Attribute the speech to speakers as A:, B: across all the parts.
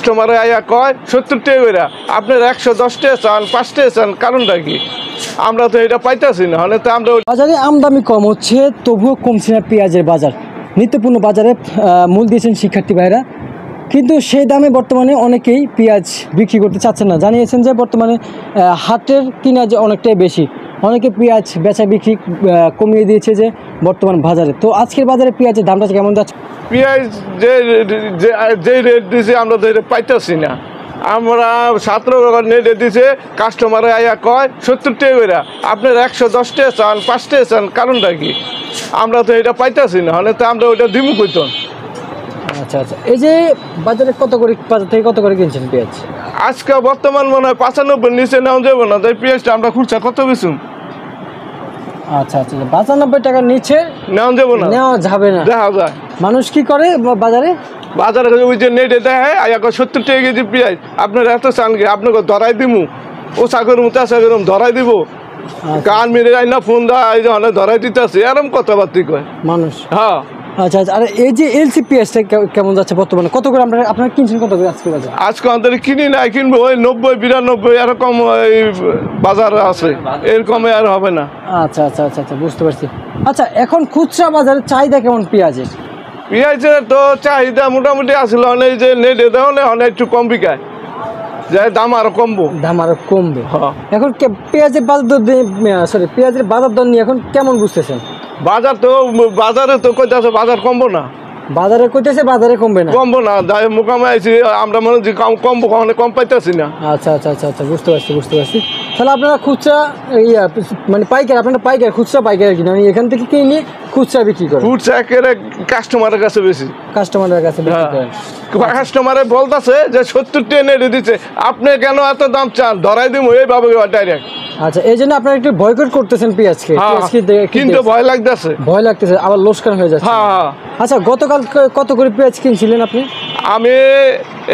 A: কাস্টমারে আয়া কয় 70 টাকা করে, আপনার 110 টাকা চান, 5 টাকা চান, কারণটা কি? আমরা তো এটা পাইতেছি না, হলে তো আমরা
B: বাজারে আমদানি কম হচ্ছে, তবুও কমছে না পেঁয়াজের বাজার। নিত্যপূর্ণ বাজারে মূল দিয়েছেন শিক্ষার্থী ভাইরা, কিন্তু সেই দামে বর্তমানে অনেকেই পেঁয়াজ বিক্রি করতে চাচ্ছেন না। জানিয়েছেন যে বর্তমানে হাটের কিনা যে অনেকটাই বেশি, অনেকে পেঁয়াজ বেচা বিক্রি কমিয়ে দিয়েছে যে বর্তমান বাজারে। তো আজকের বাজারে পেঁয়াজের দামটা কেমন যাচ্ছে?
A: পেঁয়াজ যে রেট দিছে আমরা তো এটা পাইতেছি না। আমরা 17 টাকা নেটে দিছে, কাস্টমারে আয়া কয় 70 টাকা করে, আপনার 110 টাকা চান, 5 টাকা চান, কারণটা কি? আমরা তো এটা পাইতেছি না, হলে তো আমরা ওইটা দিমু কইতো।
B: আচ্ছা আচ্ছা, এই যে বাজারে বাজার থেকে কত করে কিনছেন পেঁয়াজ?
A: আজকে বর্তমান মনে হয় 95 নিচে নেওয়া যাবে না, তাই পেঁয়াজটা আমরা খুঁজছা কত বেচুন?
B: আচ্ছা আচ্ছা, 95 টাকার নিচে
A: নেওয়া যাবে না,
B: নেওয়া যাবে না।
A: দেখা যায়
B: মানুষ কি করে বাজারে?
A: বাজারে ওই যে নেটে দেখায় আয়া 70 টাকা কেজি পেঁয়াজ, আপনার এত চান কি? আপনাকে ধরাই দিমু, ও চাকর মতো চাকরম ধরাই দিব, কান মেরে যাই না ফোন দেয় ধরাই দিতেছে, এরম কথাবার্তি কয়
B: মানুষ।
A: হ্যাঁ।
B: আচ্ছা আচ্ছা, আর এই যে এলসি পেঁয়াজটা কেমন যাচ্ছে বর্তমানে? কত করে আপনারা কিনছেন, কত করে আজকে বাজার?
A: আজকে আমাদের কিনি না, কিনবো ওই 90 92 এরকম এই বাজার আছে, এরকমে আর হবে না।
B: আচ্ছা আচ্ছা আচ্ছা আচ্ছা, বুঝতে পারছি। আচ্ছা, এখন খুচরা বাজারে চাহিদা কেমন পেঁয়াজের?
A: পেঁয়াজের তো চাহিদা মোটামুটি আসলে অনেক, যে নেটে দেওয়া অনেক একটু কম বিকায়, যাই দাম আরো কমবো,
B: দাম আরো কমবে।
A: হ্যাঁ।
B: এখন পেঁয়াজের বাজার দর নিয়ে এখন কেমন বুঝতেছেন?
A: বাজারে তো কইতাছে বাজার কমবো না,
B: বাজারে কইতেছে বাজারে কমবে না,
A: কমবো না, যাই মোকামে আইছি আমরা মনে হচ্ছে কমবো, কম পাইতেছি না।
B: আচ্ছা আচ্ছা আচ্ছা আচ্ছা, বুঝতে পারছি। তাহলে আপনারা খুচরা মানে আপনারা পাইকার, খুচরা পাইকার কিনা, এখান থেকে কিনে খুচরা বিক্রি করেন?
A: খুচরা একেবারে কাস্টমারের কাছে বেশি,
B: কাস্টমারের কাছে বিক্রি করেন।
A: কাস্টমারে বলতেছে যে 70 টাকা নেটে দিচ্ছে, আপনি কেন এত দাম চান, ধরাই দিব এইভাবে ডাইরেক্ট।
B: আচ্ছা, এই জন্য আপনারা একটু বয়কট করতেছেন পেঁয়াজকে?
A: কিন্তু ভয় লাগতেছে,
B: আবার লোকসান হয়ে যাচ্ছে।
A: হ্যাঁ।
B: আচ্ছা, গতকাল কত করে পেঁয়াজ কিনছিলেন আপনি?
A: আমি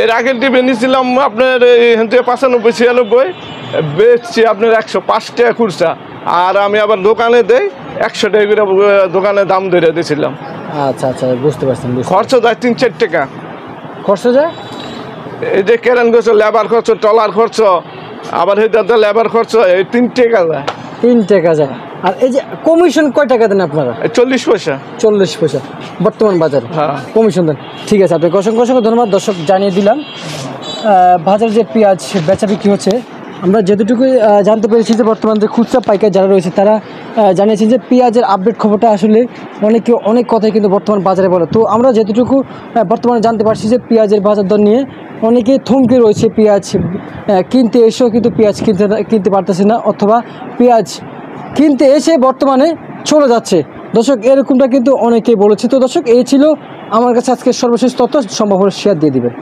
A: এর আগের টিপে নিয়েছিলাম আপনার 95 96, বেচছি আপনার 105 টাকা খুচরা, আর আমি আবার দোকানে দেই 100 টাকা করে দোকানে দাম ধরে দিয়েছিলাম।
B: আচ্ছা আচ্ছা, বুঝতে পারছেন।
A: খরচ যায় 3-4 টাকা,
B: খরচ যায়
A: এই যে কেরান খরচ, লেবার খরচ, টলার খরচ, আবার এইটাতে লেবার খরচ, এই 3 টাকা যায়।
B: 3 টাকা যায়। আর এই যে কমিশন কয় টাকা দেন আপনারা?
A: 40 পয়সা।
B: 40 পয়সা বর্তমান বাজারে কমিশন দেন। ঠিক আছে, আপনাকে অসংখ্য ধন্যবাদ। দর্শক, জানিয়ে দিলাম বাজারে যে পেঁয়াজ বেচা বিক্রি হচ্ছে। আমরা যেটুকু জানতে পেরেছি যে বর্তমান যে খুচরা পাইকার যারা রয়েছে তারা জানিয়েছেন যে পেঁয়াজের আপডেট খবরটা আসলে অনেক কথাই কিন্তু বর্তমান বাজারে বলে। তো আমরা যেটুকু বর্তমানে জানতে পারছি যে পেঁয়াজের বাজার দর নিয়ে অনেকে থমকে রয়েছে, পেঁয়াজ কিনতে এসেও কিন্তু পেঁয়াজ কিনতে পারতেছে না, অথবা পেঁয়াজ কিনতে এসে বর্তমানে চলে যাচ্ছে। দর্শক, এরকমটা কিন্তু অনেকেই বলেছে। তো দর্শক, এই ছিল আমার কাছে আজকে সর্বশেষ তথ্য, সম্ভব হলে শেয়ার দিয়ে দিবেন।